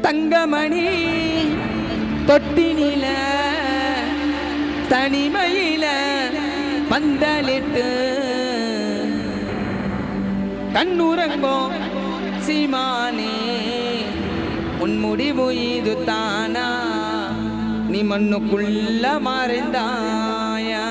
தங்கமணி தொட்டினில தனிமையில பந்தலிட்டு கண்ணுறங்கோ சீமானே உன் முடிவு இது தானா நீ மண்ணுக்குள்ள மறைந்தாயா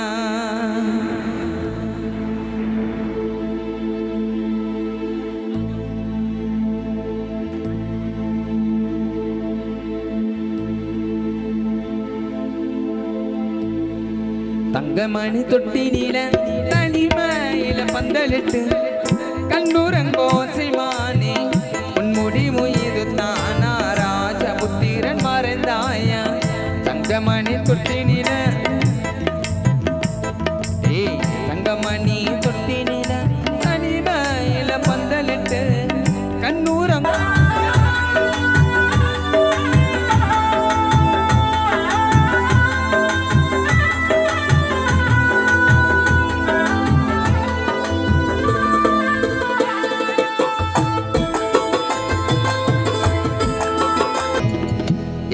தங்கமணி தொட்டினில தனிமையில பந்தலிட்டு கண்ணுறங்கோ சீமானே உன் முடிவு இது தானா ராஜபுத்திரன் மறைந்தாயா தங்கமணி தொட்டினில தங்கமணி தொட்டினில தனிமையில பந்தலிட்டு கண்ணுறங்கோ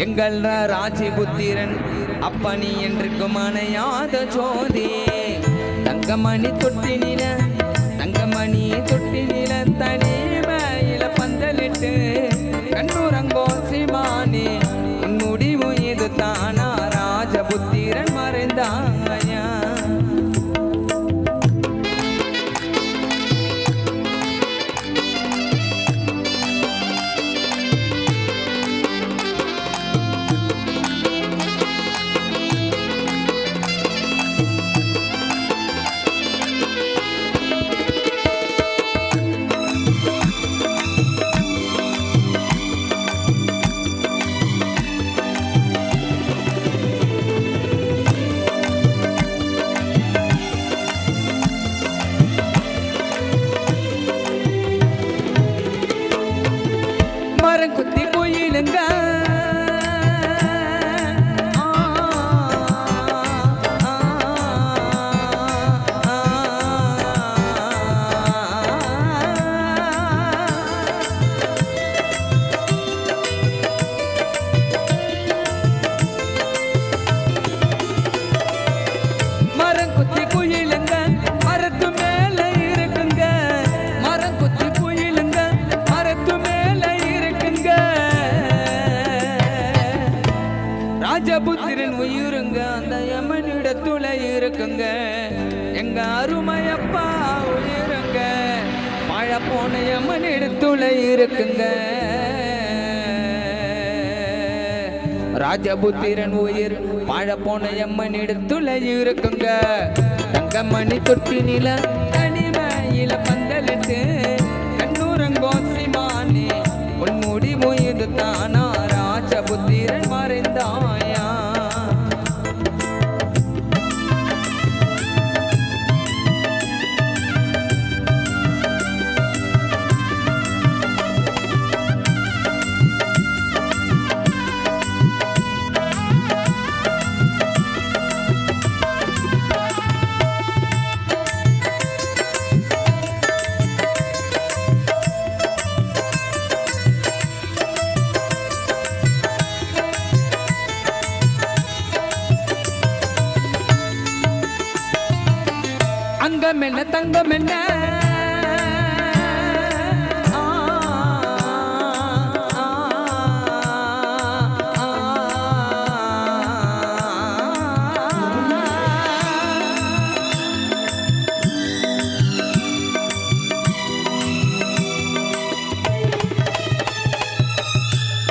எங்கள் ராஜபுத்திரன் அப்பனி என்று மனையாத ஜோதி தங்கமணி தொட்டினில தனிமையில பந்தலிட்டு கண்ணுறங்கோ சீமானே உன் முடிவு இது தானா ராஜபுத்திரன் மறைந்தாயா குத்தி கோயிலுங்க மரம் குத்தி கோயிலுங்க மரத்து மேல இருக்குங்க மரம் குத்தி கோயிலுங்க மரத்து மேல ராஜபுத்திரன் உயிருங்க அந்த யமனிடத்துல இருக்குங்க எங்க அருமையப்பா உயிருங்க மழை போன யமனிடத்துல இருக்குங்க ராஜபுத்திரன் உயிர் மழை போன யமனிடத்துல இருக்குங்க தங்கமணி தொட்டினில தனிமையில பந்தலிட்டு கண்ணுறங்கோ சீமானே உன் முடிவு இது தானா ராஜபுத்திரன் மறைந்தாயா அங்கம் என்ன தங்கம் என்ன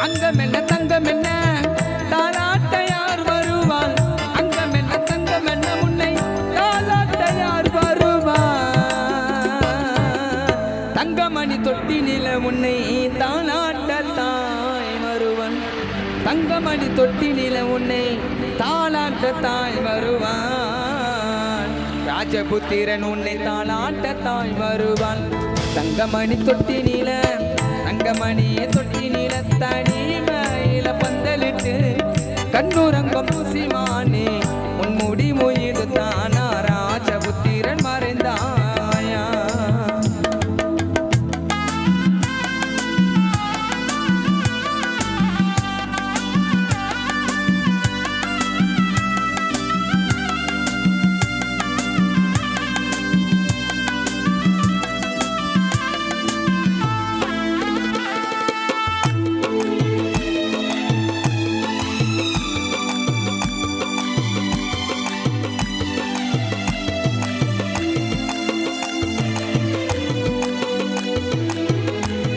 அங்கம் என்ன தங்கம் என்ன தாராட்ட யார் வருவாள் அங்கம் என்ன தங்கம் என்ன முன்னை தாலாட்ட யார் தங்கமணி தொட்டினில உன்னை தாளாட்ட தாய் வருவன் தங்கமணி தொட்டினில உன்னை தாளாட்ட தாய் வருவான் ராஜபுத்திரன் உன்னை தாளாட்ட தாய் வருவான் தங்கமணி தொட்டினில தனிமையில பந்தலிட்டு கண்ணுறங்கம் சீமானே